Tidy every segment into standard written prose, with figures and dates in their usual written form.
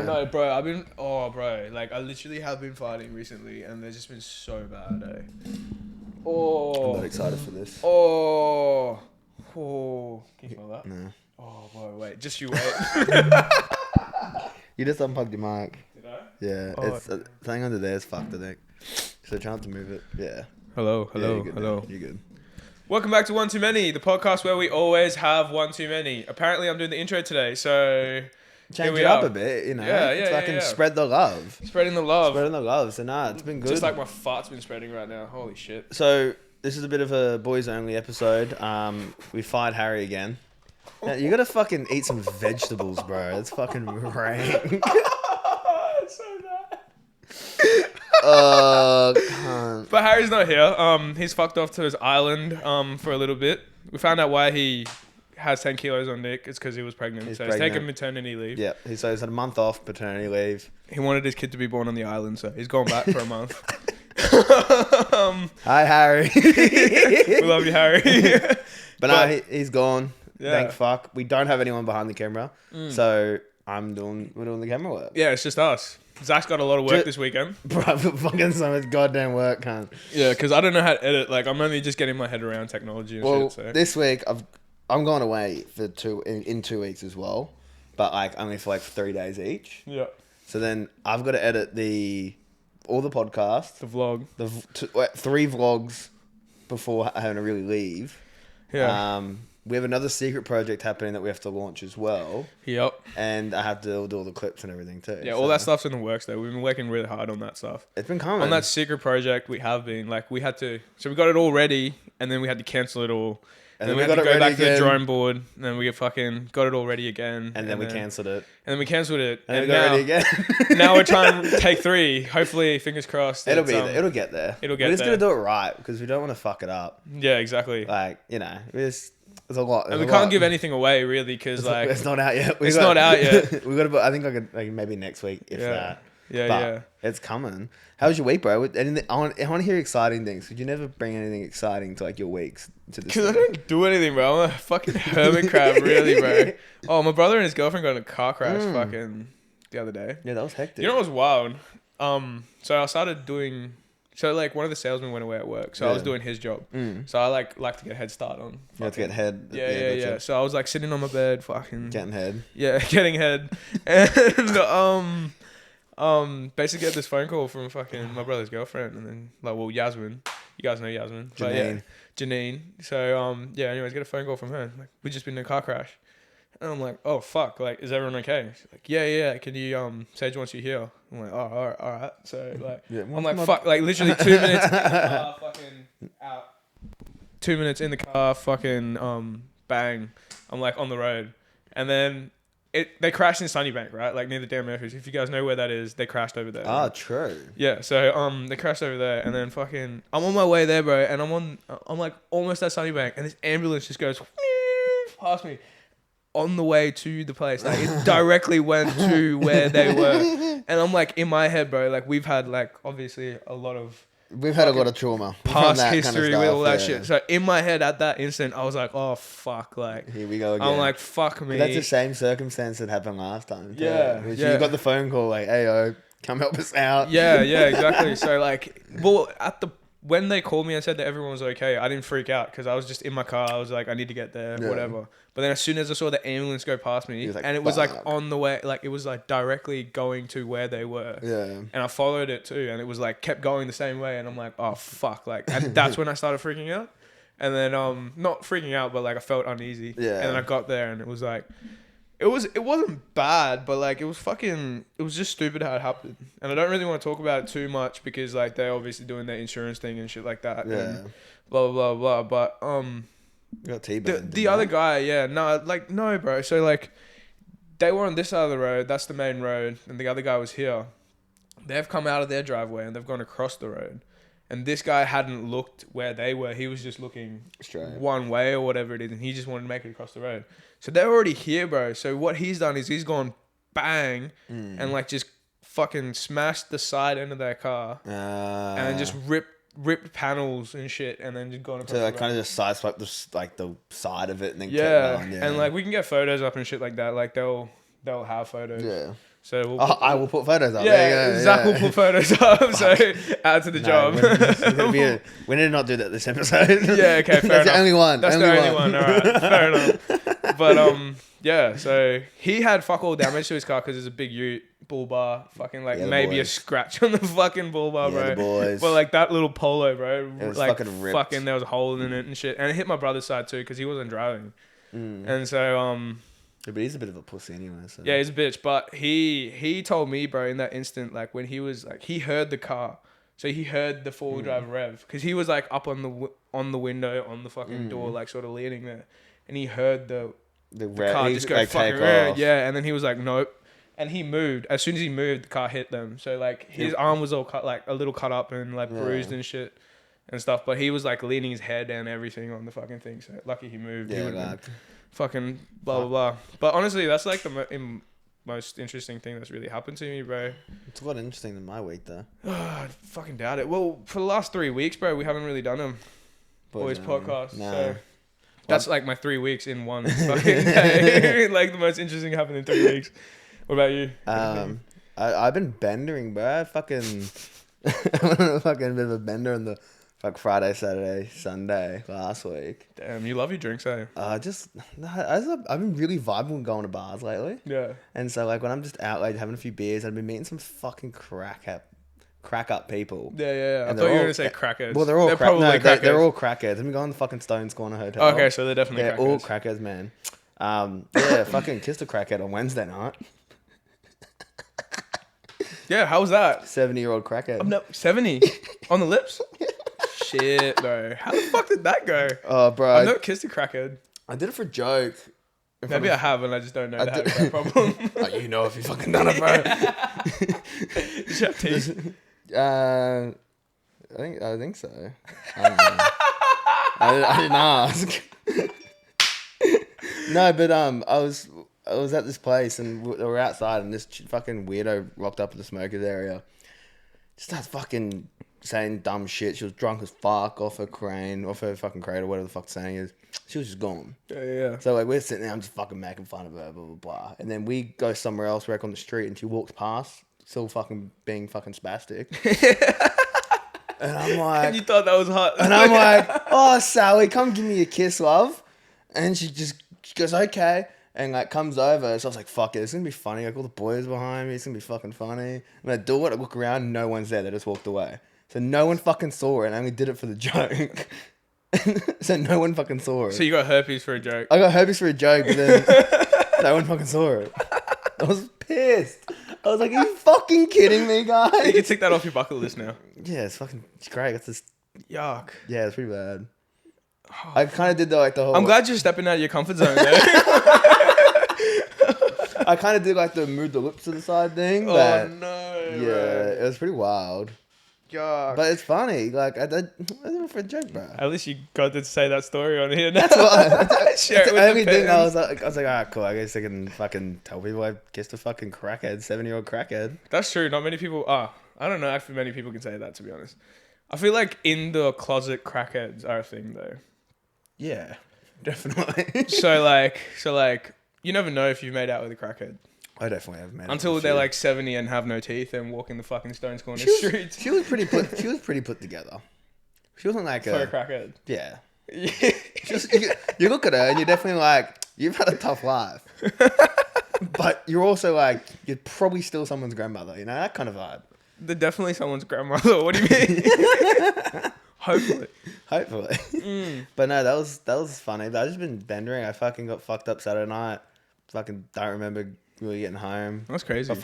I know, bro. Bro. Like, I literally have been fighting recently, and they've just been so bad, eh? Oh. I'm not excited for this. Oh. Can you smell that? No. Oh, bro, wait. Just you wait. You just unplugged your mic. Did I? Yeah. Oh, It's something under there is fucked, I think. So try not to move it. Yeah. Hello. Yeah, you're good now. You're good. Welcome back to One Too Many, the podcast where we always have one too many. Apparently, I'm doing the intro today, so Change it up a bit, you know. Yeah. Spread the love. Spreading the love. Spreading the love. So it's been good. Just like my fart's been spreading right now. Holy shit. So this is a bit of a boys only episode. We fired Harry again. Now, you gotta fucking eat some vegetables, bro. It's fucking rank. So bad. Cunt. But Harry's not here. He's fucked off to his island for a little bit. We found out why he has 10 kilos on Nick. It's because he was pregnant. He's taking maternity leave. Yeah, so he's had a month off paternity leave. He wanted his kid to be born on the island, so he's gone back for a month. Hi, Harry. We love you, Harry. But no, he's gone. Yeah. Thank fuck. We don't have anyone behind the camera, so we're doing the camera work. Yeah, it's just us. Zach's got a lot of work this weekend. Bro, fucking so much goddamn work, cunt. Yeah, because I don't know how to edit. Like, I'm only just getting my head around technology and shit. So This week I'm going away for in 2 weeks as well, but like only for like 3 days each. yeah, So then I've got to edit all the podcasts, the vlog. 3 vlogs before having to really leave. Yeah. We have another secret project happening that we have to launch as well. Yep. And I have to do all the clips and everything too. Yeah, all that stuff's in the works though. We've been working really hard on that stuff. It's been coming. On that secret project, we have been. Like, we had to... So we got it all ready, and then we had to cancel it all. And then we had to go back to the drawing board, and then we fucking got it all ready again. And then we cancelled it. And then we cancelled it. And we got ready again. Now we're trying to take 3. Hopefully, fingers crossed. It'll be there. It'll get there. It'll get there. We're just going to do it right, because we don't want to fuck it up. Yeah, exactly. Like, you know, there's a lot. And we can't give anything away, really, because, like... It's not out yet. It's not out yet. We got to... I think like maybe next week, if that. Yeah. It's coming. How was your week, bro? I want to hear exciting things. Could you never bring anything exciting to like your weeks to this? Because I don't do anything, bro. I'm a fucking hermit crab, really, bro. Oh, my brother and his girlfriend got in a car crash fucking the other day. Yeah, that was hectic. You know what was wild? So I started doing... So, like, one of the salesmen went away at work. So I was doing his job. So I, like to get a head start on. You have to get head. Yeah. Gotcha. So I was, like, sitting on my bed, fucking... Getting head. Yeah, getting head. And, basically get this phone call from fucking my brother's girlfriend. And then, like, well, Yasmin. You guys know Yasmin. Janine. But, yeah, Janine. So, anyways, get a phone call from her. Like, we just been in a car crash. And I'm like, oh, fuck. Like, is everyone okay? She's like, yeah. Can you, Sage wants you here. I'm like, oh, all right. So, like, I'm like, fuck. Like, literally 2 minutes in the car, fucking out. 2 minutes in the car, fucking, bang. I'm, like, on the road. And then they crashed in Sunnybank, right? Like, near the Dan Murphys. If you guys know where that is, they crashed over there. Ah, true. Yeah, so, they crashed over there. And then fucking, I'm on my way there, bro. And I'm, like, almost at Sunnybank. And this ambulance just goes past me. On the way to the place, like it directly went to where they were, and I'm like in my head, bro. Like we've had like obviously a lot of trauma, past history with all that shit. So in my head at that instant, I was like, oh fuck, like here we go again. I'm like, fuck me. But that's the same circumstance that happened last time. Too. Yeah, You got the phone call like, hey yo, come help us out. Yeah, exactly. So like, well, when they called me and said that everyone was okay, I didn't freak out because I was just in my car. I was like, I need to get there, whatever. But then as soon as I saw the ambulance go past me, like, and it was like on the way, like it was like directly going to where they were. Yeah. And I followed it too, and it was like kept going the same way, and I'm like, oh fuck, like, and that's when I started freaking out. And then not freaking out, but like I felt uneasy. Yeah. And then I got there, and it was like, it wasn't bad, but like it was just stupid how it happened. And I don't really want to talk about it too much because like they're obviously doing their insurance thing and shit like that. Yeah. And blah blah blah blah. But you got T-boned, the other guy, no, bro. So like they were on this side of the road, that's the main road, and the other guy was here. They've come out of their driveway and they've gone across the road. And this guy hadn't looked where they were. He was just looking straight one way or whatever it is, and he just wanted to make it across the road. So they're already here, bro. So what he's done is he's gone bang and like just fucking smashed the side end of their car and just ripped panels and shit, and then just gone across. So like kind of just sideswipe the side of it and then kept going. And like we can get photos up and shit like that. Like they'll they'll have photos. Yeah. So we'll I will put photos up. Yeah, There you go. Zach will put photos up. So add to the job. We need to not do that this episode. Yeah, okay, fair That's enough. the only one. That's the only one. All right, fair enough. But yeah. So he had fuck all damage to his car because it's a big Ute bull bar, fucking like maybe a scratch on the fucking bull bar, bro. The boys. But like that little Polo, bro, It was like fucking ripped. fucking there was a hole in it and shit, and it hit my brother's side too because he wasn't driving, and so Yeah, but he's a bit of a pussy anyway. So. yeah, he's a bitch. But he told me, bro, in that instant, like when he was like he heard the car, so he heard the 4-wheel drive rev because he was like up on the window on the fucking door, like sort of leaning there, and he heard the car just go like, fucking take off. yeah, and then he was like nope, and he moved. As soon as he moved, the car hit them. So like his arm was all cut, like a little cut up and like bruised and shit and stuff. But he was like leaning his head and everything on the fucking thing. So lucky he moved. Yeah, He like, fucking blah blah blah. But honestly, that's like the most interesting thing that's really happened to me, bro. it's a lot interesting than my week though. I fucking doubt it. Well, for the last 3 weeks, bro, we haven't really done them. Boys podcast. No. So that's like my 3 weeks in one fucking day. Like the most interesting happened in 3 weeks. What about you? I've been bendering, bro. I fucking I'm on a fucking bit of a bender on the Friday, Saturday, Sunday last week. Damn, you love your drinks, eh? I've been really vibing with going to bars lately. Yeah. And so like when I'm just out like having a few beers, I've been meeting some fucking crack up people. Yeah. I And thought you were they're all- gonna say crackheads. Well, they're all probably crackheads. they're all crackheads. I've been going to the fucking Stones Corner Hotel. Okay, so they're definitely They're crackheads. all crackheads, man. Yeah, fucking kissed a crackhead on Wednesday night. Yeah, how was that? 70-year-old crackhead. I'm not 70 on the lips. Shit, bro. How the fuck did that go? Oh, bro. I've never kissed a crackhead. I did it for a joke. Maybe I have, and I just don't know that that problem. Oh, you know if you fucking done it, bro. Did you have teeth? I think so. I don't know. I didn't ask. No, but I was at this place and we were outside and this fucking weirdo rocked up at the smokers area. Just starts fucking saying dumb shit. She was drunk as fuck off her fucking crate or whatever the fuck the saying is. She was just gone. Yeah. So like we're sitting there, I'm just fucking making fun of her, blah blah blah. And then we go somewhere else, we're like on the street, and she walks past, still fucking being fucking spastic. And I'm like, And you thought that was hot. and I'm like, oh Sally, come give me a kiss, love. And she goes, okay. And like comes over. So I was like, fuck it, it's gonna be funny. Like all the boys behind me, it's gonna be fucking funny. And I do it, I look around, no one's there, they just walked away. So no one fucking saw it, and I only did it for the joke. So no one fucking saw it. So you got herpes for a joke. I got herpes for a joke, but then no one fucking saw it. I was pissed. I was like, are you fucking kidding me, You guys? can tick that off your bucket list now. Yeah, it's great. It's just, Yuck. yeah, it's pretty bad. I kind of did the whole. I'm glad you're stepping out of your comfort zone though. I kind of did like the move the lips to the side thing. Oh But no. yeah, Bro. it was pretty wild. Yuck. But it's funny. Like I did it for a joke, bro. At least you got to say that story on here now. That's what Share it with I the only did. I fans. was like, ah, cool. I guess I can fucking tell people I kissed a fucking crackhead, 70-year-old crackhead. That's true. Not many people. I don't know if many people can say that, to be honest. I feel like in the closet crackheads are a thing though. Yeah, definitely. So like, you never know if you've made out with a crackhead I definitely have, man. until they're like 70 and have no teeth and walk in the fucking Stones Corner She streets was pretty put together. She wasn't like for a crackhead. yeah. Yeah. You look at her and you're definitely like, you've had a tough life. But you're also like, you're probably still someone's grandmother, you know, that kind of vibe. They're definitely someone's grandmother. What do you mean? Hopefully. But no, that was funny. But I've just been bendering. I fucking got fucked up Saturday night. Fucking don't remember really getting home. That's crazy. I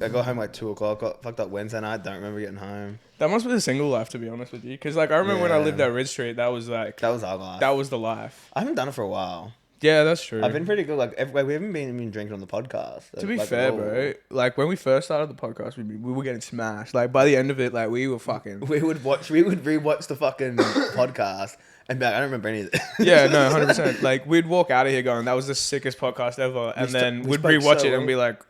got home like 2 o'clock. Got fucked up Wednesday night. Don't remember getting home. That must be the single life, to be honest with you. Because like I remember when I Yeah. lived at Ridge Street, that was like That was our life. that was the life. I haven't done it for a while. Yeah, that's true. I've been pretty good. Like we haven't been drinking on the podcast. To be Like, fair, whoa. bro, like when we first started the podcast, we were getting smashed. Like by the end of it, like we were fucking. We would rewatch the fucking podcast and be like, I don't remember any of it. Yeah, no, 100%. Like we'd walk out of here going, "That was the sickest podcast ever," and then we we'd spoke rewatch so it and well. be like,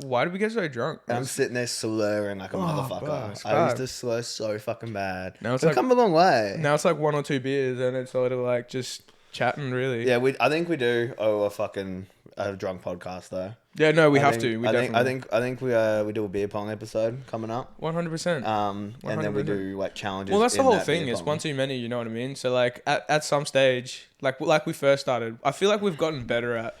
why did we get so drunk?" And I'm sitting there slurring like a motherfucker. bro, it's I used bad. to slur so fucking bad. Now it's We've like- come a long way. Now it's like 1 or 2 beers, and it's sort of like just chatting, really. Yeah, I think we do owe a fucking a drunk podcast though. Yeah, no, we I have think, to. We I definitely. think we do a beer pong episode coming up. 100%. And then we 100%. do like challenges. Well, that's the in whole that thing. beer It's pong. one too many. You know what I mean? So like at some stage, like we first started, I feel like we've gotten better at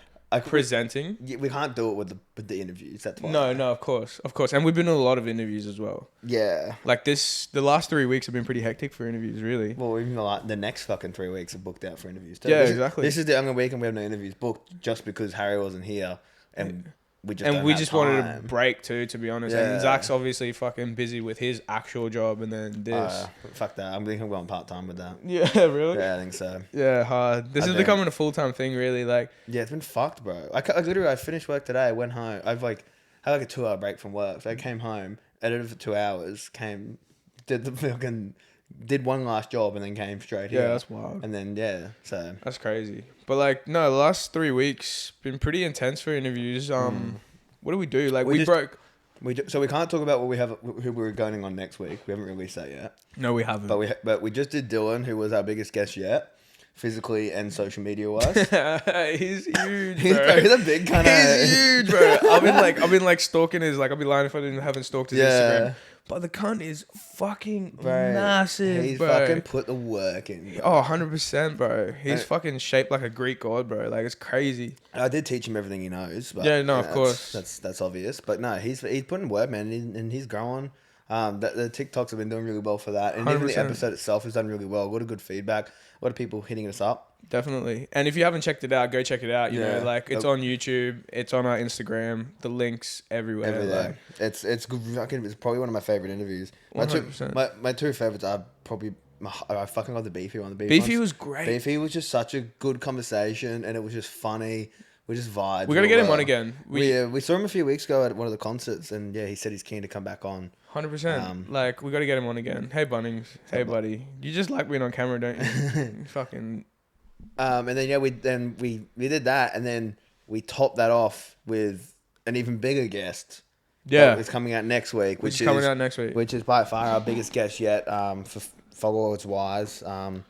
presenting. We can't do it with the interviews. That's why. No, of course, and we've been in a lot of interviews as well. Yeah. Like the last 3 weeks have been pretty hectic for interviews, really. Well, even the next fucking 3 weeks are booked out for interviews. Too. Yeah, This exactly. is the only weekend we have no interviews booked just because Harry wasn't here, and we just wanted time. a break too, to be honest. Yeah. And Zach's obviously fucking busy with his actual job, and then this. Fuck that. I think I'm going part time with that. Yeah, really. Yeah, I think so. Yeah, hard. This is becoming a full-time thing, really. Like, Yeah, it's been fucked, bro. I finished work today. I went home. I've had like a 2 hour break from work. So I came home, edited for 2 hours, did one last job, and then came straight here. yeah, that's wild. And then so That's crazy. But like, no, the last 3 weeks been pretty intense for interviews. What do we do? Like, we broke. so we can't talk about who we're going on next week. We haven't released that yet. No, we haven't. But we just did Dylan, who was our biggest guest yet, physically and social media wise. He's huge, bro. He's a big kind of. He's huge, bro. I've been stalking his. Like, I'd be lying if I haven't stalked his Instagram. But the cunt is fucking massive, He's bro. fucking put the work in. Bro. Oh, 100%, bro. He's fucking shaped like a Greek god, bro. Like, it's crazy. I did teach him everything he knows. But, Yeah, no, of course. That's obvious. But no, he's putting work, man, and he's growing. The TikToks have been doing really well for that. And even the 100%. episode itself has done really well. Got a good feedback. A lot of people hitting us up. Definitely. And if you haven't checked it out, go check it out. You know, like, it's on YouTube. It's on our Instagram. The links everywhere. Like, It's probably one of my favorite interviews. My 100%. my two favorites are probably. I fucking love the Beefy one. The Beefy was great. Beefy was just such a good conversation, and it was just funny. We just vibed. We got to get him on again. We saw him a few weeks ago at one of the concerts, and yeah, he said he's keen to come back on. 100%. Like, we got to get him on again. Hey, Bunnings. Hey, buddy. You just like being on camera, don't you? Fucking. And then we did that, and then we topped that off with an even bigger guest. Yeah. It's coming out next week, which is coming out next week. which is by far our biggest guest yet. For followers wise, and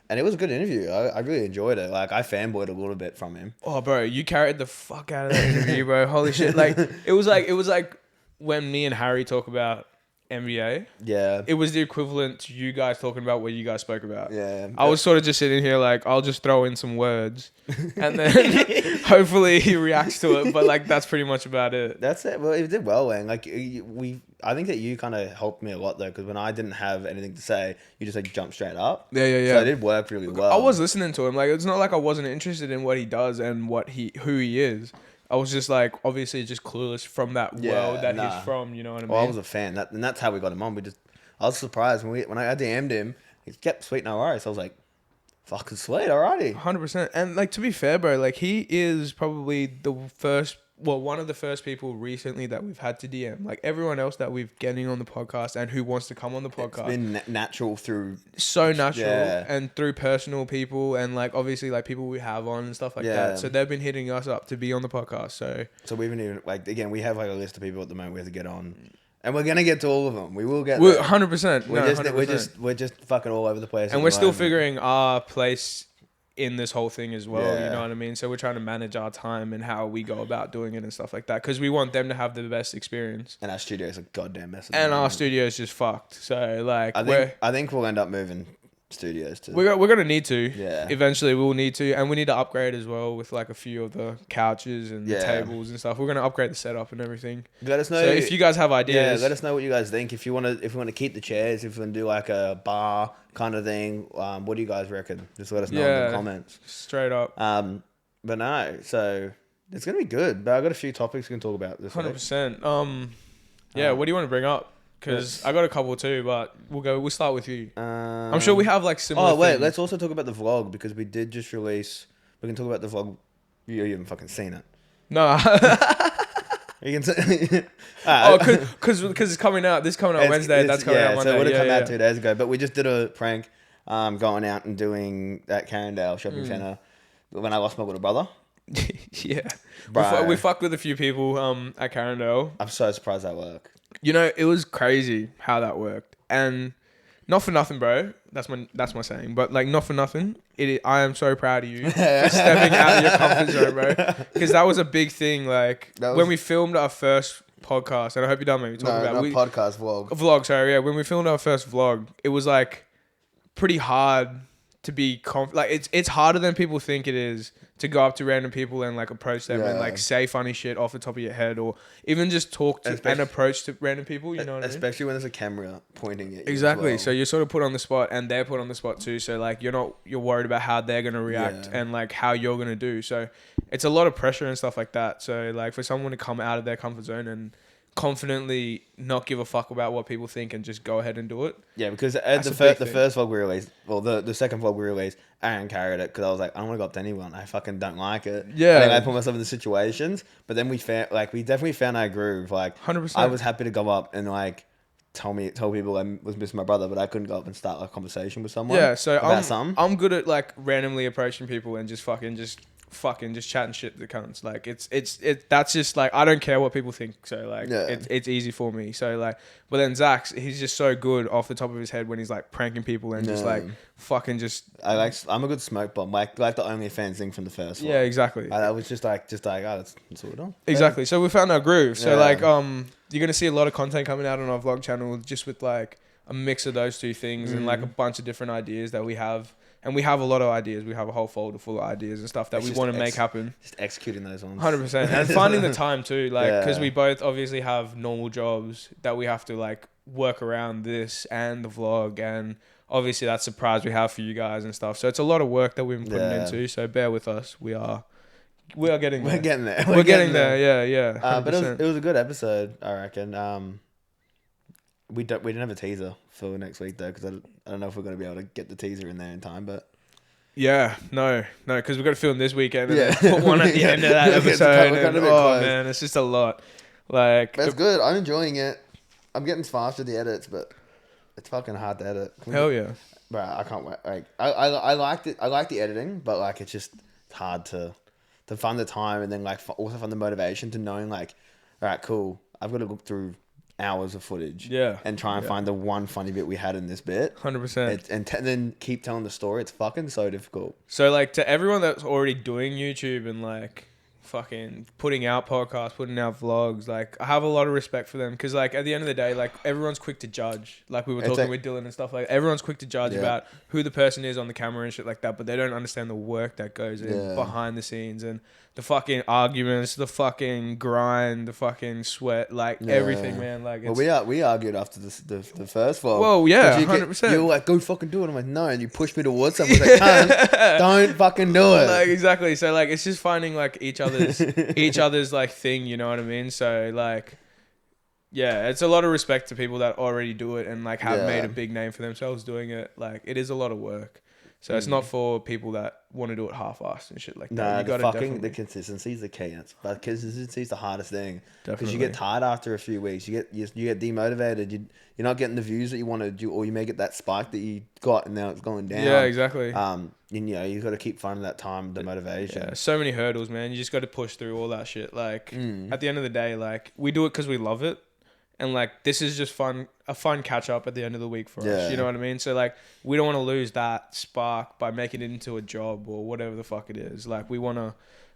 it was a good interview. I really enjoyed it. Like, I fanboyed a little bit from him. Oh, bro, you carried the fuck out of that interview, bro. Holy shit! Like, it was like when me and Harry talk about NBA. Yeah. It was the equivalent to you guys talking about what you guys spoke about. Yeah. I was sort of just sitting here like, I'll just throw in some words, and then hopefully he reacts to it. But like, that's pretty much about it. That's it. Well, it did well, man. Like, I think that you kind of helped me a lot though, because when I didn't have anything to say, you just like jumped straight up. Yeah. So it did work really well. I was listening to him. Like, it's not like I wasn't interested in what he does and who he is. I was just like, obviously just clueless from that world that he's from. You know what I mean? Well, I was a fan. And that's how we got him on. I was surprised when I DM'd him. He kept sweet, no worries. I was like, fucking sweet, alrighty. 100%. And like, to be fair, bro, like, he is probably one of the first people recently that we've had to DM. Like, everyone else that we've getting on the podcast and who wants to come on the podcast. It's been natural through. So natural and through personal people and like obviously like people we have on and stuff like that. So they've been hitting us up to be on the podcast. So we haven't even like, again, we have like a list of people at the moment we have to get on, and we're gonna get to all of them. We will get. 100%. We're just fucking all over the place, and we're still figuring our place in this whole thing as well. Yeah. You know what I mean? So we're trying to manage our time and how we go about doing it and stuff like that because we want them to have the best experience. And our studio is a goddamn mess. And our studio is just fucked. So like, I think we'll end up moving studios too. We're gonna need to. Yeah. Eventually, we'll need to, and we need to upgrade as well with like a few of the couches and the tables and stuff. We're gonna upgrade the setup and everything. Let us know. So if you guys have ideas, let us know what you guys think. If you want to keep the chairs, if you want to do like a bar kind of thing, what do you guys reckon? Just let us know in the comments. Straight up. But no, so it's gonna be good. But I got a few topics we can talk about this. 100%. What do you want to bring up? Because I got a couple too, but we'll start with you. I'm sure we have like similar. Oh wait, things. let's also talk about the vlog because we did just release. We can talk about the vlog. You haven't fucking seen it. No. You can say. Because it's coming out. This coming out Wednesday. That's coming out Monday. So it would have come out 2 days ago. But we just did a prank, going out and doing that Carindale shopping centre when I lost my little brother. Yeah. Bro. We fucked with a few people at Carindale. I'm so surprised that worked. You know, it was crazy how that worked. And not for nothing, bro. that's my saying. But like, not for nothing, I am so proud of you for stepping out of your comfort zone, bro. Because that was a big thing. Like when we filmed our first podcast, and I hope you don't mind me talking about podcast vlog. Vlog, sorry, yeah. When we filmed our first vlog, it was like pretty hard to be like it's harder than people think it is to go up to random people and like approach them and like say funny shit off the top of your head, or even just talk to and approach to random people, you know what I mean? Especially when there's a camera pointing at you. Exactly. So you're sort of put on the spot and they're put on the spot too. So like you're worried about how they're gonna react and like how you're gonna do. So it's a lot of pressure and stuff like that. So like for someone to come out of their comfort zone and confidently not give a fuck about what people think and just go ahead and do it. Yeah, because at the first vlog we released, well, the second vlog we released, Aaron carried it because I was like, I don't want to go up to anyone. I fucking don't like it. Yeah. And then I put myself in the situations, but then we definitely found our groove. Like, 100%. I was happy to go up and like tell people I was missing my brother, but I couldn't go up and start a conversation with someone. Yeah, so I'm good at like randomly approaching people and just chatting shit to the cunts. Like it's that's just like, I don't care what people think. So like it's easy for me. So like, but then Zach's, he's just so good off the top of his head when he's like pranking people and just like fucking just. I'm a good smoke bomb. Like the OnlyFans thing from the first one. Yeah, exactly. I was just like, oh, that's what we're doing. Exactly. So we found our groove. So like, you're gonna see a lot of content coming out on our vlog channel just with like a mix of those two things and like a bunch of different ideas that we have. And we have a lot of ideas. We have a whole folder full of ideas and stuff that we want to make happen. Just executing those ones. 100%. And finding the time too. Like, because we both obviously have normal jobs that we have to like work around this and the vlog. And obviously that surprise we have for you guys and stuff. So it's a lot of work that we've been putting into. So bear with us. We are getting there. We're getting there. We're getting there. Yeah. But it was a good episode, I reckon. We didn't have a teaser for next week though, because I don't know if we're going to be able to get the teaser in there in time, but no, because we've got to film this weekend and then put one at the end of that episode. Man, it's just a lot. Like, that's good. I'm enjoying it. I'm getting faster the edits, but it's fucking hard to edit. Hell yeah, bro! I can't wait. Like, I liked it. I like the editing, but like it's hard to find the time and then like also find the motivation to knowing like, all right, cool. I've got to look through hours of footage and try and find the one funny bit we had in this bit 100% and then keep telling the story. It's fucking so difficult. So like, to everyone that's already doing YouTube and like fucking putting out podcasts, putting out vlogs, like I have a lot of respect for them, because like at the end of the day, like everyone's quick to judge, like we were talking with Dylan and stuff, like everyone's quick to judge about who the person is on the camera and shit like that, but they don't understand the work that goes in behind the scenes and the fucking arguments, the fucking grind, the fucking sweat, like everything, man. Like, it's... well, we argued after the first vlog. Well, yeah, 100%. You were like, go fucking do it. I'm like, no, and you pushed me towards something. I was like, don't fucking do it. Like, exactly. So like, it's just finding like each other's like thing. You know what I mean? So like, yeah, it's a lot of respect to people that already do it and like have made a big name for themselves doing it. Like, it is a lot of work. So it's not for people that want to do it half-assed and shit like that. The consistency is the key. But consistency is the hardest thing. Because you get tired after a few weeks. You get demotivated. You're not getting the views that you want to do, or you may get that spike that you got and now it's going down. Yeah, exactly. And you've got to keep finding that time, the motivation. Yeah, so many hurdles, man. You just got to push through all that shit. Like, at the end of the day, like, we do it because we love it. And like, this is just a fun catch up at the end of the week for us. You know what I mean? So like, we don't want to lose that spark by making it into a job or whatever the fuck it is. Like, we want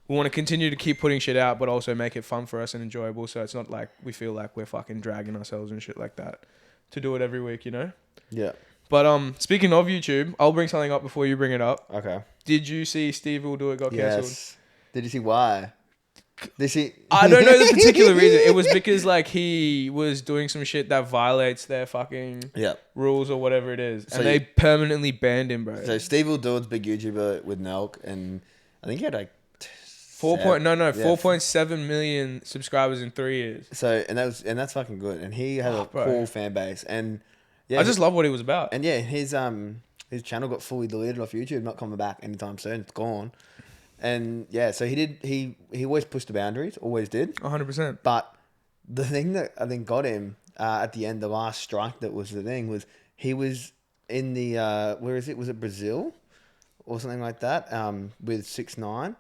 to continue to keep putting shit out, but also make it fun for us and enjoyable. So it's not like we feel like we're fucking dragging ourselves and shit like that to do it every week, you know? Yeah. But speaking of YouTube, I'll bring something up before you bring it up. Okay. Did you see Steve Will Do It got cancelled? Yes. Did you see why? I don't know the particular reason. It was because like he was doing some shit that violates their fucking rules or whatever it is, and they permanently banned him, bro. So Steve Will Do It's big YouTuber with Nelk, and I think he had like 4.7 million subscribers in 3 years. So that's fucking good, and he had a cool fan base, and I just love what he was about. And his channel got fully deleted off YouTube, not coming back anytime soon. It's gone. And so he always pushed the boundaries, always did. 100%. But the thing that I think got him at the end, the last strike that was the thing, was he was in the, where is it? Was it Brazil or something like that? With 6ix9ine.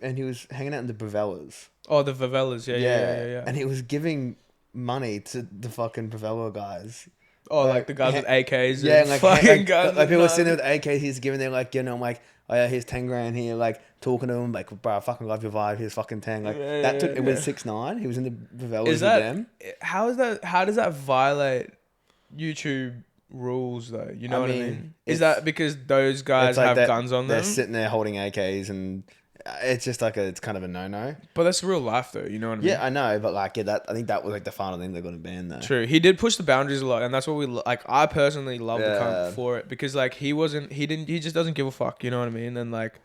And he was hanging out in the favelas. Oh, the favelas. Yeah. And he was giving money to the fucking favela guys. Oh, like the guys with AKs. Yeah, and like fucking guns. like people were sitting there with AKs. He's giving them like, I'm like, oh yeah, here's 10 grand here. Like talking to him, like, bro, I fucking love your vibe. Here's fucking 10. Like that took. It was 6ix9ine. He was in the favelas with them. How is that? How does that violate YouTube rules though? You know what I mean? Is that because those guys like have guns on them? They're sitting there holding AKs, and it's just like it's kind of a no-no. But that's real life though. You know what I mean? Yeah, I know, but like, I think that was like the final thing they're gonna ban though. True. He did push the boundaries a lot, and that's what we like. I personally love the cunt for it because like he just doesn't give a fuck. You know what I mean? And like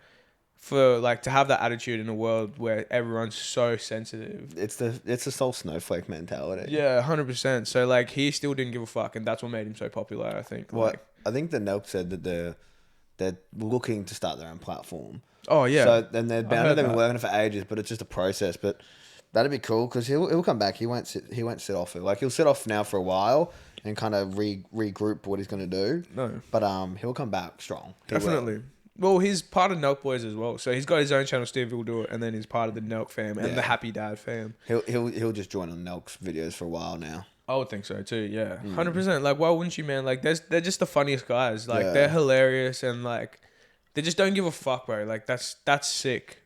for like to have that attitude in a world where everyone's so sensitive, it's the soul snowflake mentality. Yeah, 100%. So like he still didn't give a fuck, and that's what made him so popular. I think. Well, I think the Nelk said that they're looking to start their own platform. Oh yeah. So then they've been working for ages, but it's just a process. But that'd be cool because he'll come back. He won't sit off it. Like he'll sit off now for a while and kind of regroup what he's gonna do. No. But he'll come back strong. Definitely. Well, he's part of Nelk Boys as well. So he's got his own channel, Steve will do it, and then he's part of the Nelk fam and the Happy Dad fam. He'll just join on Nelk's videos for a while now. I would think so too. Yeah, 100%. Like, why wouldn't you, man? Like, they're just the funniest guys. Like, they're hilarious and like. They just don't give a fuck, bro. Like that's sick.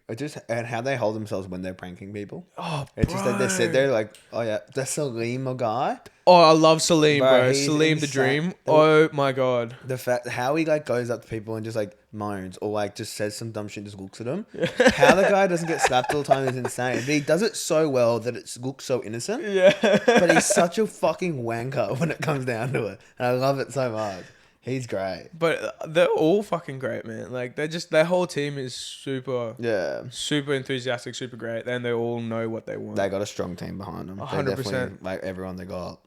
And how they hold themselves when they're pranking people. Oh, it's just like they sit there like, oh yeah, that's Salim, a guy. Oh, I love Salim, bro. Salim the Dream. Oh my god. The fact how he like goes up to people and just like moans or like just says some dumb shit, and just looks at them. How the guy doesn't get slapped all the time is insane. But he does it so well that it looks so innocent. Yeah. But he's such a fucking wanker when it comes down to it, and I love it so much. He's great. But they're all fucking great, man. Like, their whole team is super enthusiastic, super great. And they all know what they want. They got a strong team behind them. 100%. Like, everyone they got.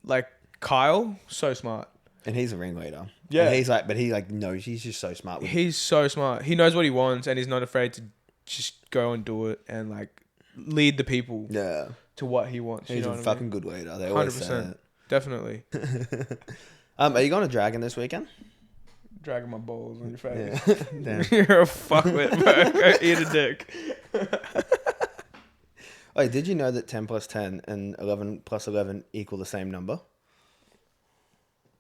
Like, Kyle, so smart. And he's a ringleader. Yeah. And he knows, he's just so smart. He's so smart. He knows what he wants and he's not afraid to just go and do it and, like, lead the people to what he wants. He's a fucking good leader. They always say it. Definitely. Are you going to Dragon this weekend? Dragging my balls on your face. Yeah. Damn. You're a fuckwit, bro. Go eat a dick. Wait, did you know that 10 plus 10 and 11 plus 11 equal the same number?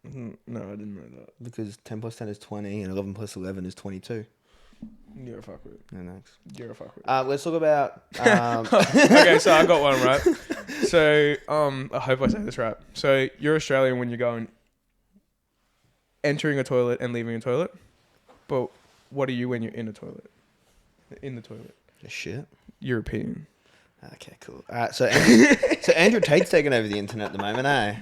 No, I didn't know that. Because 10 plus 10 is 20 and 11 plus 11 is 22. You're a fuckwit. No, thanks. You're a fuckwit. Let's talk about... Okay, so I got one, right? So, I hope I say this right. So, you're Australian when you're going... entering a toilet and leaving a toilet. But what are you when you're in a toilet? In the toilet. Shit. European. Okay, cool. So Andrew Tate's taking over the internet at the moment, eh?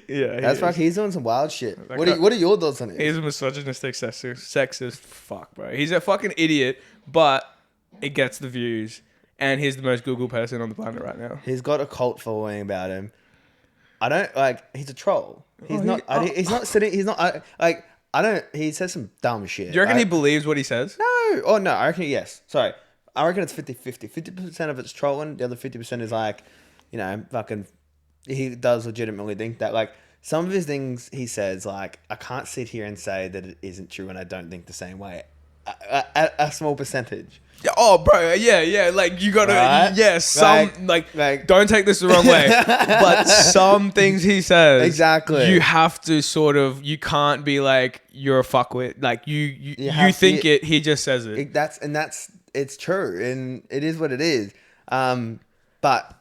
Yeah, that's right. He's doing some wild shit. What are your thoughts on it? He's a misogynistic, sexist fuck, bro. He's a fucking idiot, but it gets the views, and he's the most Google person on the planet right now. He's got a cult following about him. I don't like. He's a troll. He's not. He's not sitting. He's not like. I don't. He says some dumb shit. Do you reckon he believes what he says? No. Oh no. I reckon yes. Sorry. I reckon it's 50-50. 50% of it's trolling. The other 50% is like, fucking. He does legitimately think that like some of his things he says like I can't sit here and say that it isn't true and I don't think the same way. A small percentage. Oh, bro, yeah. Like you gotta, like, don't take this the wrong way, but some things he says, exactly, you have to sort of, you can't be like you're a fuckwit, like you think it, he just says it. It's true, and it is what it is. But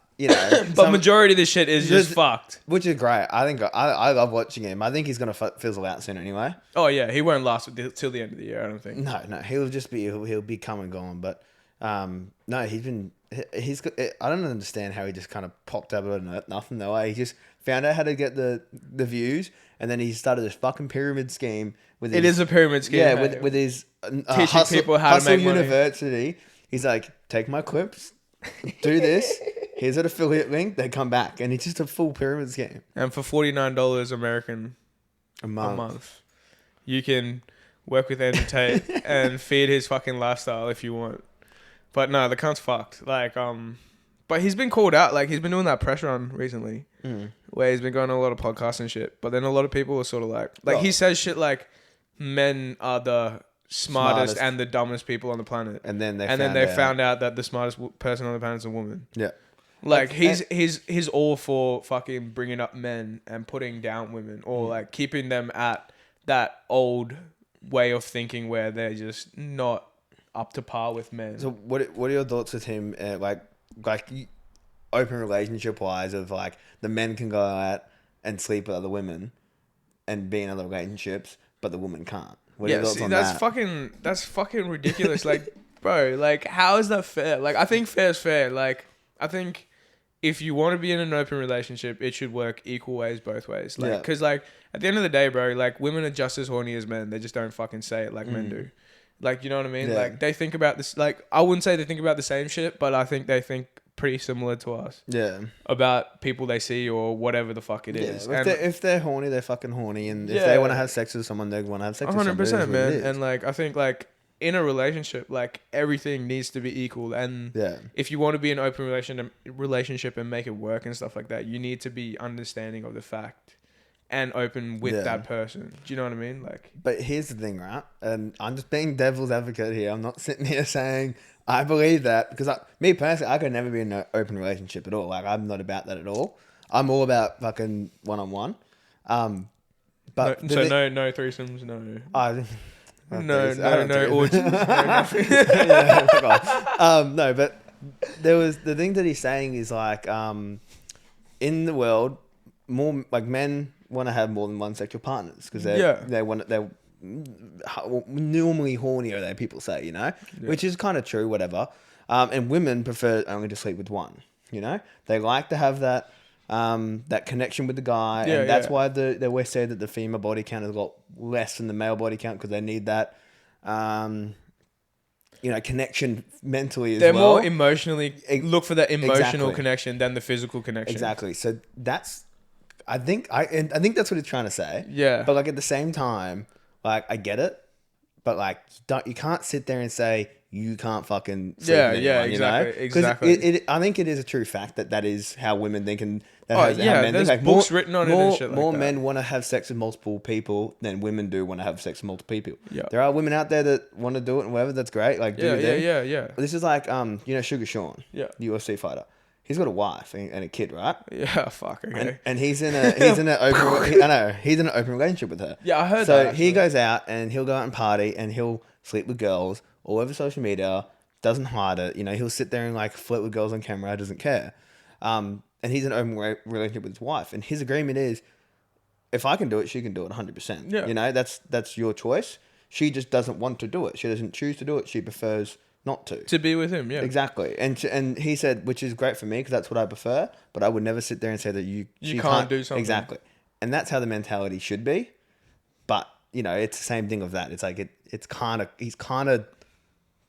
but majority of this shit is just fucked, which is great. I think I love watching him. I think he's gonna fizzle out soon anyway. Oh yeah, he won't last till the end of the year. I don't think. No, he'll be come and gone. But no, he's I don't understand how he just kind of popped up out of nothing though. He just found out how to get the views, and then he started this fucking pyramid scheme with. It is a pyramid scheme. Yeah, with his teaching people how to make University. Money. He's like, take my clips, do this. Here's an affiliate link. They come back, and it's just a full pyramid scheme. And for $49 American a month, you can work with Andrew Tate and feed his fucking lifestyle if you want. But no, the cunt's fucked. Like, but he's been called out. Like, he's been doing that pressure on recently, where he's been going on a lot of podcasts and shit. But then a lot of people are sort of like he says shit like, men are the smartest and the dumbest people on the planet. And then they found out that the smartest person on the planet is a woman. Yeah. Like he's all for fucking bringing up men and putting down women, or like keeping them at that old way of thinking where they're just not up to par with men. So what are your thoughts with him? Open relationship wise, of like the men can go out and sleep with other women and be in other relationships, but the woman can't. What are your thoughts on that? That's fucking ridiculous. Like, bro, like how is that fair? Like, I think fair is fair. Like, I think if you want to be in an open relationship, it should work equal ways both ways. Like, because like at the end of the day, bro, like women are just as horny as men. They just don't fucking say it like men do. Like, you know what I mean? Yeah. Like they think about this. Like, I wouldn't say they think about the same shit, but I think they think pretty similar to us. Yeah. About people they see or whatever the fuck it is. Yeah. If they're horny, they're fucking horny, and if they want to have sex with someone, they want to have sex with someone. 100%, man. And like, I think like in a relationship, like everything needs to be equal. And if you want to be in an open relationship and make it work and stuff like that, you need to be understanding of the fact and open with that person. Do you know what I mean? Like, but here's the thing, right? And I'm just being devil's advocate here. I'm not sitting here saying I believe that, because me personally, I could never be in an open relationship at all. Like, I'm not about that at all. I'm all about fucking one-on-one. But no threesomes, no. No orgies, no nothing. No, but there was the thing that he's saying is like, in the world, more like men want to have more than one sexual partners because they're normally hornier than people say, you know, which is kind of true, whatever. And women prefer only to sleep with one, you know, they like to have that that connection with the guy, and that's why they always say that the female body count is a lot less than the male body count, because they need that connection mentally as well. They're more emotionally look for that emotional connection than the physical connection. Exactly. So that's, I think that's what he's trying to say. Yeah. But like at the same time, like I get it, but like you can't sit there and say you can't fucking sleep with anyone, exactly, you know? exactly. I think it is a true fact that is how women think, and that how men think. Like, books written on it and shit like more that. men want to have sex with multiple people than women do want to have sex with multiple people. Yeah. There are women out there that want to do it and whatever. That's great. Like do your thing. Yeah. This is like Sugar Sean, the UFC fighter. He's got a wife and a kid, right? Yeah, fuck. Okay. And he's in an open relationship with her. Yeah, I heard so that. So he goes out and he'll go out and party and he'll sleep with girls all over social media. Doesn't hide it. You know, he'll sit there and like flirt with girls on camera. Doesn't care. And he's in an open relationship with his wife. And his agreement is, if I can do it, she can do it 100%. Yeah. You know, that's your choice. She just doesn't want to do it. She doesn't choose to do it. She prefers not to. To be with him, yeah. Exactly. And he said, which is great for me because that's what I prefer, but I would never sit there and say that you can't do something. Exactly. And that's how the mentality should be. But, you know, it's the same thing of that. It's like, he's kind of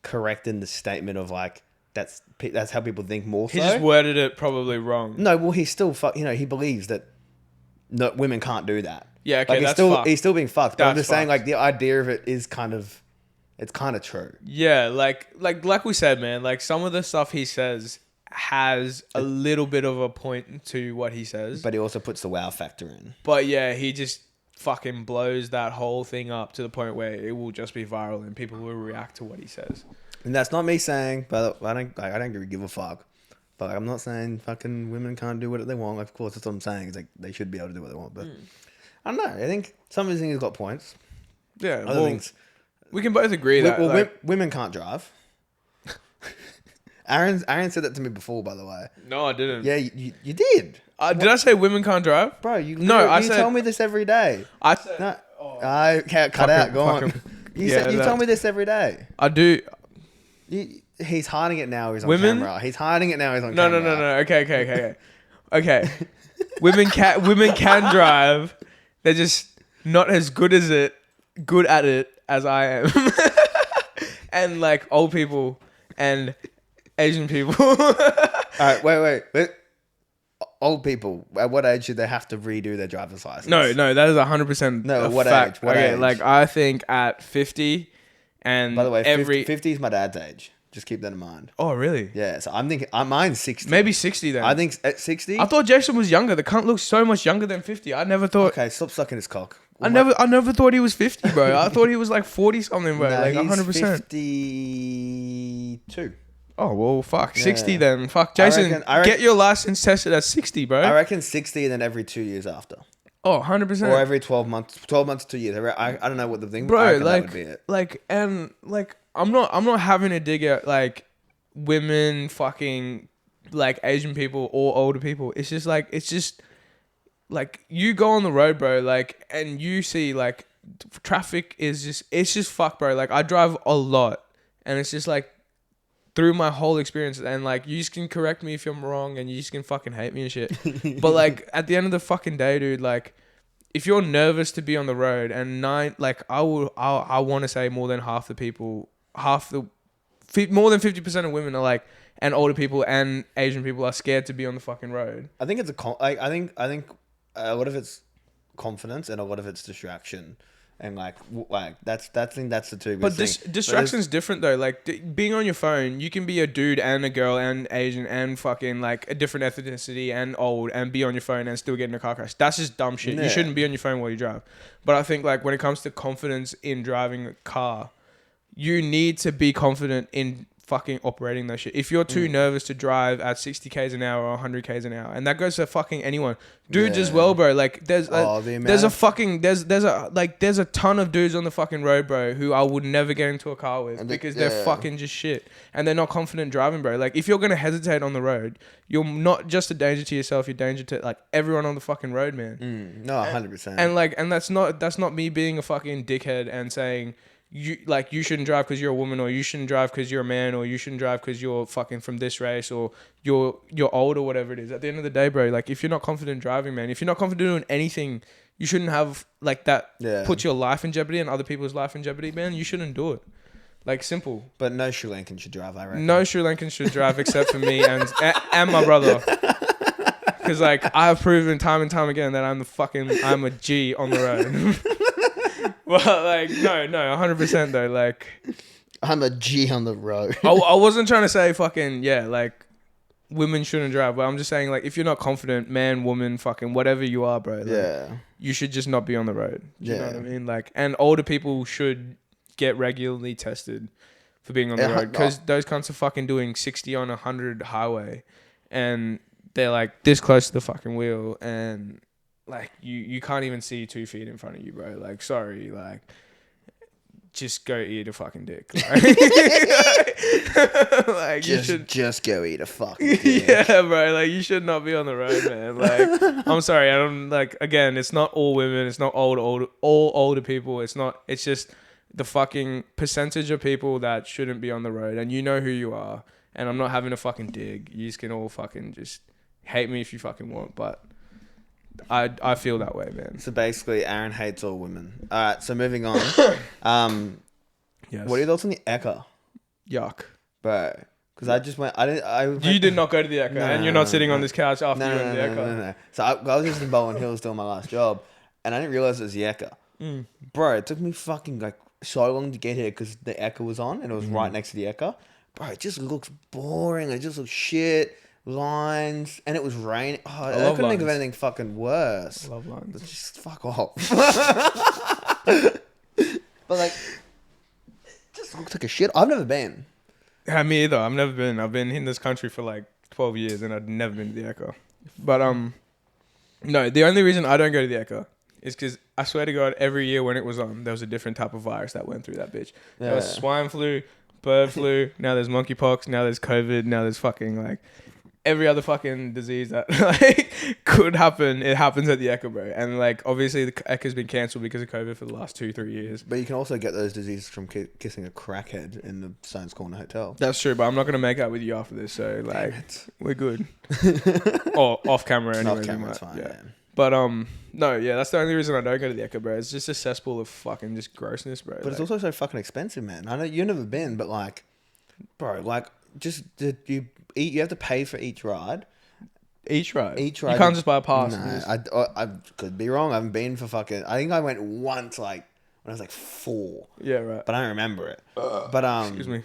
correct in the statement of like, that's how people think more so. He just worded it probably wrong. No, well, he's still, he believes that women can't do that. Yeah, okay, like, he's still being fucked. But I'm just saying, like, the idea of it is kind of, it's kind of true. Yeah, like we said, man, like some of the stuff he says has a little bit of a point to what he says. But he also puts the wow factor in. But yeah, he just fucking blows that whole thing up to the point where it will just be viral and people will react to what he says. And that's not me saying, but I don't really give a fuck. But I'm not saying fucking women can't do what they want. Like, of course, that's what I'm saying. It's like they should be able to do what they want. But I don't know. I think some of these things have got points. Yeah. Other things. We can both agree that. Well, women can't drive. Aaron said that to me before, by the way. No, I didn't. Yeah, you did. Did I say women can't drive? Bro, you said, tell me this every day. I said... No, I can't cut out. Go on. You tell me this every day. I do... He's hiding it now. He's on camera. He's hiding it now. He's on camera. No. Okay. Women can drive. They're just not as good at it as I am. And like old people and Asian people. All right, wait. Old people, at what age should they have to redo their driver's license? No, that is 100% no, what fact. Age? What age? Like I think at 50 and by the way, 50 is my dad's age. Just keep that in mind. Oh, really? Yeah, so I'm thinking, mine's 60. Maybe 60 then. I think at 60. I thought Jason was younger. The cunt looks so much younger than 50. I never thought. Okay, stop sucking his cock. I never thought he was 50, bro. I thought he was like 40 something, bro. No, like he's 100%. 52. Oh, well, fuck. 60 Yeah. then. Fuck. Jason, I reckon- get your license tested at 60, bro. I reckon 60 and then every 2 years after. Oh, 100%. Or every 12 months. 12 months to 2 years. I don't know what the thing. I Bro, reckon that like, would be it. I'm not having a dig at, like, women, fucking, like, Asian people or older people. It's just, like, you go on the road, bro, like, and you see, like, traffic is just, it's just fuck, bro. Like, I drive a lot, and it's just, like, through my whole experience, and like you just can correct me if I'm wrong, and you just can fucking hate me and shit. But like at the end of the fucking day, dude, like if you're nervous to be on the road, and I want to say more than half the people, more than 50% of women are like, and older people and Asian people are scared to be on the fucking road. I think it's I think a lot of it's confidence and a lot of it's distraction. And like that's the two. But distraction's different though. Like being on your phone, you can be a dude and a girl and Asian and fucking like a different ethnicity and old and be on your phone and still get in a car crash. That's just dumb shit. Yeah. You shouldn't be on your phone while you drive. But I think like when it comes to confidence in driving a car, you need to be confident in fucking operating that shit. If you're too nervous to drive at 60 k's an hour or 100 k's an hour, and that goes for fucking anyone, dudes as well, bro. Like there's a ton of dudes on the fucking road, bro, who I would never get into a car with because they're fucking just shit and they're not confident driving, bro. Like if you're gonna hesitate on the road, you're not just a danger to yourself, you're a danger to like everyone on the fucking road, man. No, 100%. And that's not me being a fucking dickhead and saying you shouldn't drive because you're a woman, or you shouldn't drive because you're a man, or you shouldn't drive because you're fucking from this race, or you're old, or whatever it is. At the end of the day, bro, like if you're not confident driving, man, if you're not confident doing anything, you shouldn't have like that put your life in jeopardy and other people's life in jeopardy, man. You shouldn't do it. Like simple. But no Sri Lankan should drive, I reckon. No Sri Lankan should drive except for me and my brother. Because like I've proven time and time again that I'm a G on the road. Well, like, no, 100% though. Like, I'm a G on the road. I wasn't trying to say fucking, like, women shouldn't drive, but I'm just saying, like, if you're not confident, man, woman, fucking, whatever you are, bro, like, you should just not be on the road. You know what I mean? Like, and older people should get regularly tested for being on the road, because those cunts are fucking doing 60 on 100 highway, and they're, like, this close to the fucking wheel, and... like you can't even see 2 feet in front of you, bro. Like, sorry, like just go eat a fucking dick. Like just go eat a fucking dick. Yeah, bro. Like you should not be on the road, man. Like I'm sorry, I don't like. Again, it's not all women. It's not all older people. It's just the fucking percentage of people that shouldn't be on the road, and you know who you are. And I'm not having a fucking dig. You just can all fucking just hate me if you fucking want, but. I feel that way, man. So basically, Aaron hates all women. All right, so moving on. Yes. What are your thoughts on the Ekka? Yuck. Bro, because I just went... You did not go to the Ekka, and you're not sitting on this couch after you went to the Ekka. No. So I was just in Bowen Hills doing my last job, and I didn't realize it was the Ekka. Bro, it took me fucking like so long to get here because the Ekka was on, and it was right next to the Ekka. Bro, it just looks boring. It just looks shit. Lines, and it was raining. Oh, I couldn't think of anything fucking worse. I love lines. Just fuck off. But like, it just looks like a shit. I've never been. Yeah, me either. I've never been. I've been in this country for like 12 years, and I've never been to the Ekka. But no, the only reason I don't go to the Ekka is because I swear to God, every year when it was on, there was a different type of virus that went through that bitch. Yeah. There was swine flu, bird flu. Now there's monkeypox. Now there's COVID. Now there's fucking like. Every other fucking disease that like could happen, it happens at the Ekka, bro. And like obviously the Ekka's been cancelled because of COVID for the last 2-3 years. But you can also get those diseases from kissing a crackhead in the Science Corner Hotel. That's true, but I'm not gonna make out with you after this, so like we're good. Or off camera anyway. Off camera, it's fine. Yeah. Man. But no, yeah, that's the only reason I don't go to the Ekka, bro. It's just a cesspool of fucking just grossness, bro. But like, it's also so fucking expensive, man. I know you've never been, but like, bro, like just you have to pay for each ride. Each ride. You can't just buy a pass. No, I could be wrong. I haven't been for fucking... I think I went once, like, when I was like 4. Yeah, right. But I don't remember it. But excuse me.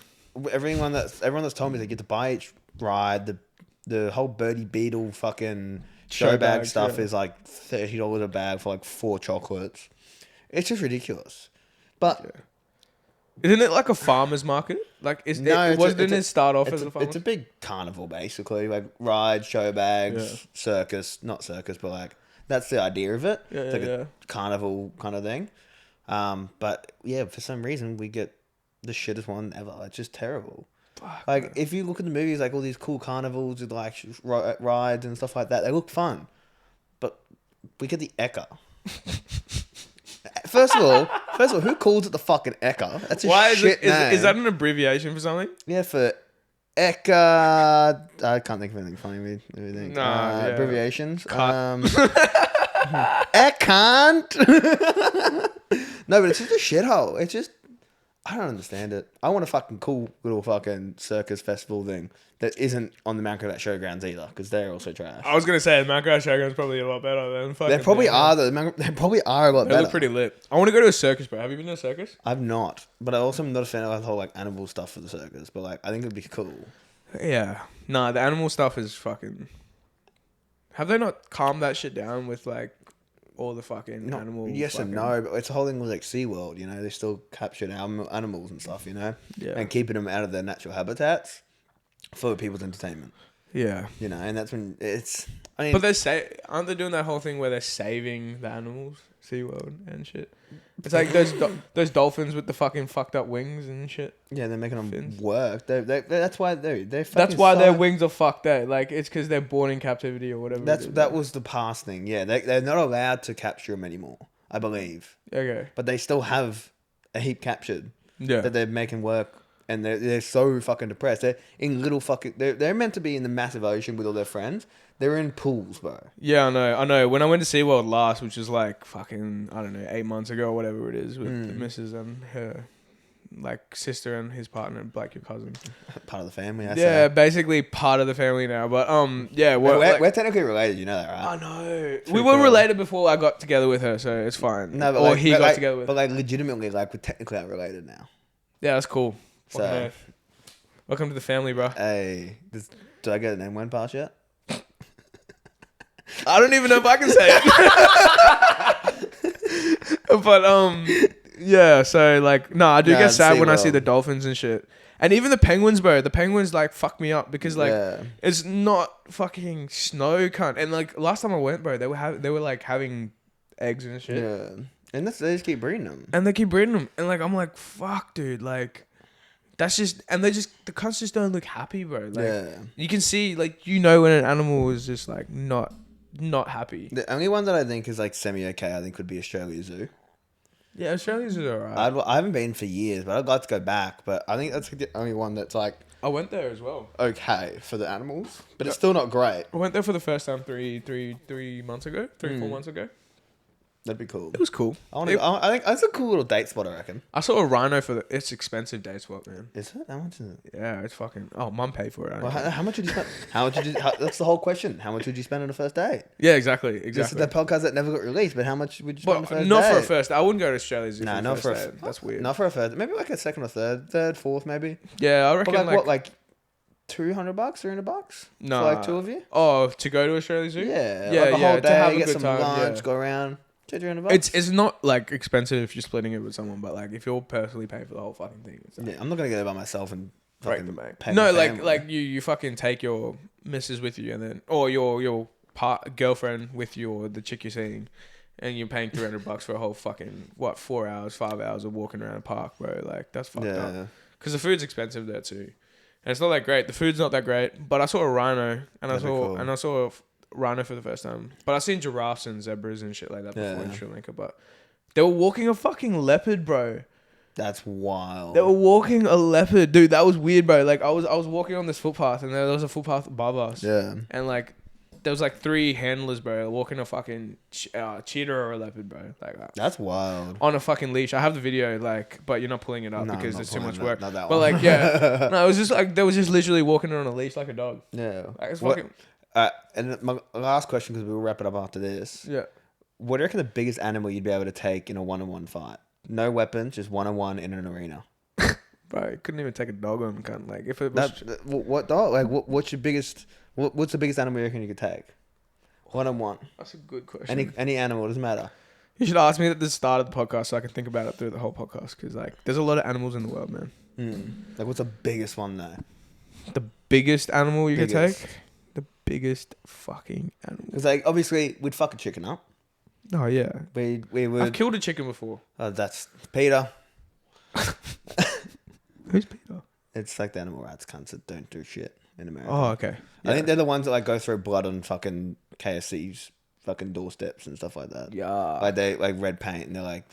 Everyone that's told me they get to buy each ride. The whole Birdie Beetle fucking show bag stuff is like $30 a bag for like 4 chocolates. It's just ridiculous. But Isn't it like a farmer's market? Like, didn't it start off as a farmer's? It's a big carnival, basically. Like, rides, show bags, circus. Not circus, but, like, that's the idea of it. Yeah, it's like a carnival kind of thing. But, yeah, for some reason, we get the shittest one ever. It's just terrible. Fuck, like, man. if you look at the movies, like, all these cool carnivals with, like, rides and stuff like that, they look fun. But we get the Ekka. First of all, who calls it the fucking Ekka? That's a shit name. Is that an abbreviation for something? Yeah, for Ekka. I can't think of anything funny. Abbreviations. Ekant. No, but it's just a shithole. It's just, I don't understand it. I want a fucking cool little fucking circus festival thing that isn't on the Mount Gravatt Showgrounds either, because they're also trash. I was gonna say the Mount Gravatt Showground's probably a lot better than fucking. They probably are though. They probably are a lot better. They look pretty lit. I want to go to a circus, bro. Have you been to a circus? I've not, but I also am not a fan of the whole like animal stuff for the circus. But like, I think it'd be cool. Yeah. Nah, the animal stuff is fucking. Have they not calmed that shit down with like all the fucking animals? Yes and no, but it's a whole thing with like SeaWorld, you know, they still captured animals and stuff, you know, and keeping them out of their natural habitats for people's entertainment. Yeah, you know, and that's when it's. I mean, but aren't they doing that whole thing where they're saving the animals, SeaWorld and shit? It's like those dolphins with the fucking fucked up wings and shit. Yeah, they're making them work. That's why they're that's why their wings are fucked up. Like it's because they're born in captivity or whatever. That was the past thing. Yeah, they're not allowed to capture them anymore, I believe. Okay, but they still have a heap captured. Yeah, that they're making work. And they're so fucking depressed. They're in little fucking. They're meant to be in the massive ocean with all their friends. They're in pools, bro. Yeah, I know. When I went to SeaWorld last, which was like fucking, I don't know, 8 months ago or whatever it is, with the missus and her, like, sister and his partner, like your cousin. Part of the family, I yeah, say. basically part of the family now. But yeah, we're technically related. You know that, right? I know. We were related before I got together with her, so it's fine. No, but he got together with. But like, legitimately, like, we're technically related now. Yeah, that's cool. So, welcome to the family, bro. Hey, do I get a name one pass yet? I don't even know if I can say it. But yeah. So like, I do get sad when I see the dolphins and shit, and even the penguins, bro. The penguins like fuck me up because like it's not fucking snow, cunt. And like last time I went, bro, they were like having eggs and shit. Yeah, and they just keep breeding them. And they keep breeding them, and like I'm like, fuck, dude, like. That's just, and the cunts just don't look happy, bro. Like, you can see, like, you know when an animal is just, like, not happy. The only one that I think is, like, semi-okay, I think, would be Australia Zoo. Yeah, Australia Zoo is alright. I haven't been for years, but I'd like to go back. But I think that's the only one that's, like... I went there as well. Okay, for the animals. But it's still not great. I went there for the first time 3 months ago. 4 months ago. That'd be cool. It was cool. I think that's a cool little date spot, I reckon. I saw a rhino it's expensive date spot, man. Is it? How much is it? Yeah, it's fucking... Oh, mum paid for it. Well, how much would you spend? That's the whole question. How much would you spend on a first date? Yeah, exactly. This is the podcast that never got released, but how much would you spend on a first date? Not for a first. I wouldn't go to Australia Zoo. Nah, not for a first. That's weird. Not for a first. Maybe like a second or third, fourth, maybe. Yeah, I reckon. But like what, like $200, $300? No, for like 2 of you. Oh, to go to Australia Zoo? Yeah, yeah, like a whole day, to have a get good some time, lunch, go around. $200. It's not like expensive if you're splitting it with someone, but like if you're personally paying for the whole fucking thing, it's like, I'm not gonna go there by myself and fucking pay. No, like you fucking take your missus with you, and then or your girlfriend with you, or the chick you're seeing, and you're paying $300 for a whole fucking 4 hours, 5 hours of walking around a park, bro. Like that's fucked up. Because the food's expensive there too, and it's not that great. The food's not that great, but I saw a rhino, and I saw a rhino for the first time, but I've seen giraffes and zebras and shit like that before in Sri Lanka. But they were walking a fucking leopard, bro. That's wild. They were walking a leopard, dude. That was weird, bro. Like I was walking on this footpath, and there was a footpath above us. Yeah. And like there was like 3 handlers, bro, walking a fucking cheetah or a leopard, bro. Like that. That's wild. On a fucking leash. I have the video, like, but you're not pulling it up because there's too much work. Not that but one. like, yeah, no, it was just like they was just literally walking on a leash like a dog. Yeah. Like, it's fucking. And my last question, because we'll wrap it up after this. Yeah. What do you reckon the biggest animal you'd be able to take in a 1-on-1 fight? No weapons, just 1-on-1 in an arena. Bro, you couldn't even take a dog on, cunt. Like if it was what dog? Like what's your biggest? What's the biggest animal you reckon you could take? 1-on-1. That's a good question. Any animal, doesn't matter. You should ask me at the start of the podcast so I can think about it through the whole podcast. Because like, there's a lot of animals in the world, man. Like, what's the biggest one though? The biggest animal you could Biggest. take? The biggest fucking animal. Because like, obviously, we'd fuck a chicken up. Oh yeah. We I've would. killed a chicken before. That's Peter. Who's Peter? It's like the animal rights cunts that don't do shit in America. Oh, okay. I think they're the ones that like go through blood on fucking KFC's fucking doorsteps and stuff like that. Yeah. Like they like red paint and they're like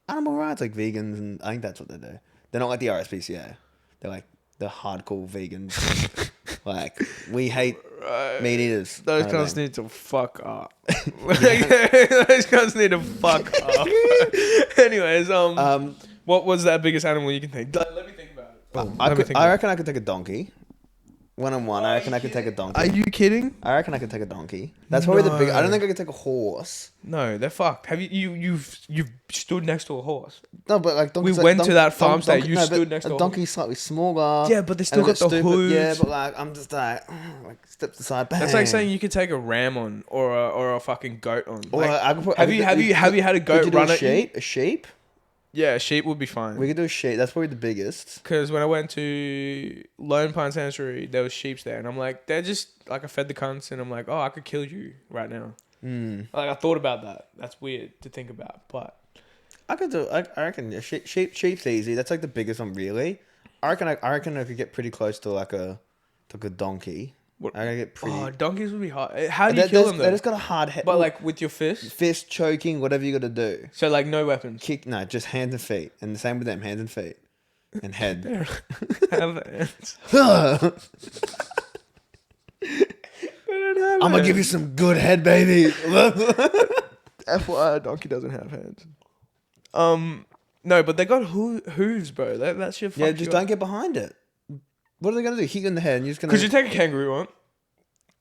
animal rights, like vegans, and I think that's what they do. They're not like the RSPCA. They're like the hardcore vegans. Like we hate meat eaters. Those cunts need to fuck up. Those cunts need to fuck up. Anyways, what was that biggest animal you can think? Let me think about it. I reckon I could take a donkey. One-on-one, I reckon I could take a donkey. Are you kidding? I reckon I could take a donkey. That's probably the big. I don't think I could take a horse. No, they're fucked. Have you've stood next to a horse? No, but like donkeys, We went to that farm stay. You stood next to a donkey's slightly smaller. Yeah, but they still and got the stupid. hooves. Yeah, but like I'm just like steps aside. Bang. That's like saying you could take a ram on or a fucking goat on. Or Like, I could put, have you had a goat could you do run a at you? sheep? A sheep? Yeah, a sheep would be fine. We could do a sheep. That's probably the biggest. Because when I went to Lone Pine Sanctuary, there was sheep there, and I'm like, they're just like I fed the cunts, and I'm like, oh, I could kill you right now. Like I thought about that. That's weird to think about, but I could do. I reckon a sheep's easy. That's like the biggest one, really. I reckon I could get pretty close to like a donkey. What? I get pretty. Oh, donkeys would be hard. How do you kill them They though? just got a hard head. But like with your fist? Fist choking, whatever you got to do. So like no weapons. Kick, no, just hands and feet, and the same with them, hands and feet, and head. Have hands. I'm gonna give you some good head, baby. FYI, a donkey doesn't have hands. No, but they got hooves, bro. That shit. Yeah, just don't get behind it. What are they gonna do? Hit you in the head, and you're just gonna. Could you take a kangaroo on?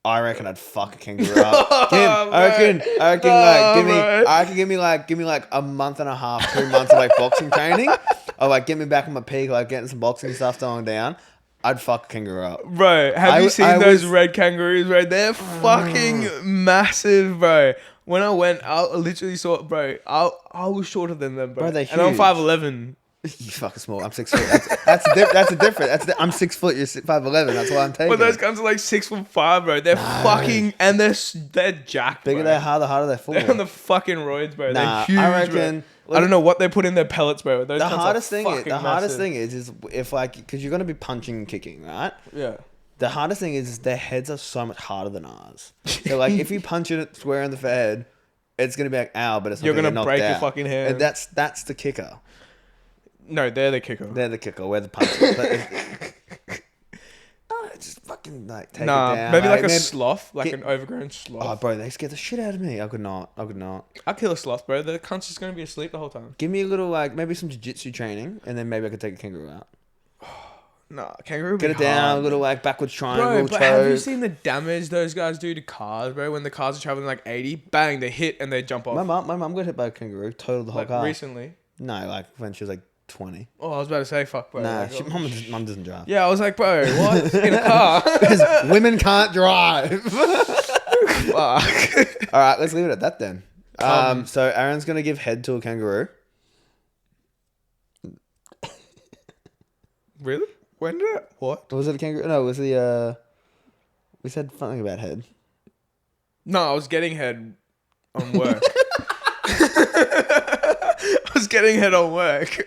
I reckon I'd fuck a kangaroo up. I reckon give me like a month and a half, 2 months of like boxing training. Or like get me back on my peak, like getting some boxing stuff going down. I'd fuck a kangaroo up. Bro, have you seen those red kangaroos, bro? They're fucking massive, bro. When I went, I literally saw, bro, I was shorter than them, bro. Bro, they're and I'm huge. 5'11". You fucking small. I'm 6 foot. That's a different. I'm 6 foot. You're 5'11". That's why I'm taking. But those guys are like 6'5", bro. They're fucking and they're jacked. Bigger bro. the harder they fall. They're on the fucking roids, bro. Nah, they're huge. I reckon. Bro. I don't know what they put in their pellets, bro. Those The cunts are hardest thing fucking is if like because you're gonna be punching and kicking, right? Yeah. The hardest thing is their heads are so much harder than ours. So like if you punch it square in the head, it's gonna be like ow, but it's not You're gonna get break knocked your out. fucking hand. And that's the kicker. No, they're the kicker. They're the kicker. We're the punchers. Just fucking like take it down. Maybe like a maybe- sloth, like an overgrown sloth. Oh, bro, they scared the shit out of me. I could not. I'll kill a sloth, bro. The cunt's just gonna be asleep the whole time. Give me a little like maybe some jiu-jitsu training, and then maybe I could take a kangaroo out. Nah, kangaroo would Get be it down, hard. a little like backwards Bro, triangle. but have you seen the damage those guys do to cars, bro? When the cars are traveling like 80, bang, they hit and they jump off. My mum got hit by a kangaroo. Totaled the whole like car. recently. No, like when she was like 20. Oh, I was about to say, fuck, bro. Nah, Like, mum doesn't drive. yeah, I was like, bro, what? In a car? Because women can't drive. Fuck. All right, let's leave it at that then. Come. So Aaron's gonna give head to a kangaroo. Really? When did it? What? Was it a kangaroo? No, it was the. We said something about head. No, I was getting head on work. I was getting head on work.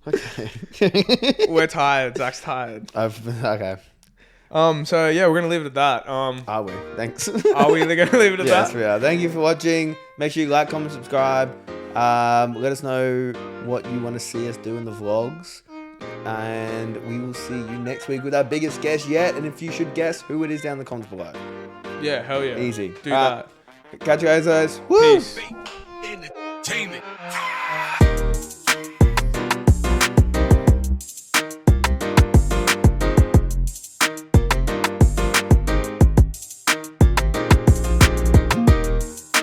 Okay. We're tired. Zach's tired. Okay. So yeah, we're gonna leave it at that. Are we? Thanks. Are we gonna leave it at Yes, that? we are. Thank you for watching. Make sure you like, comment, subscribe. Let us know what you want to see us do in the vlogs. And we will see you next week with our biggest guest yet. And if you should guess who it is down in the comments below. Yeah, hell yeah. Easy. Do that. Catch you guys. Woo! Peace. Entertainment.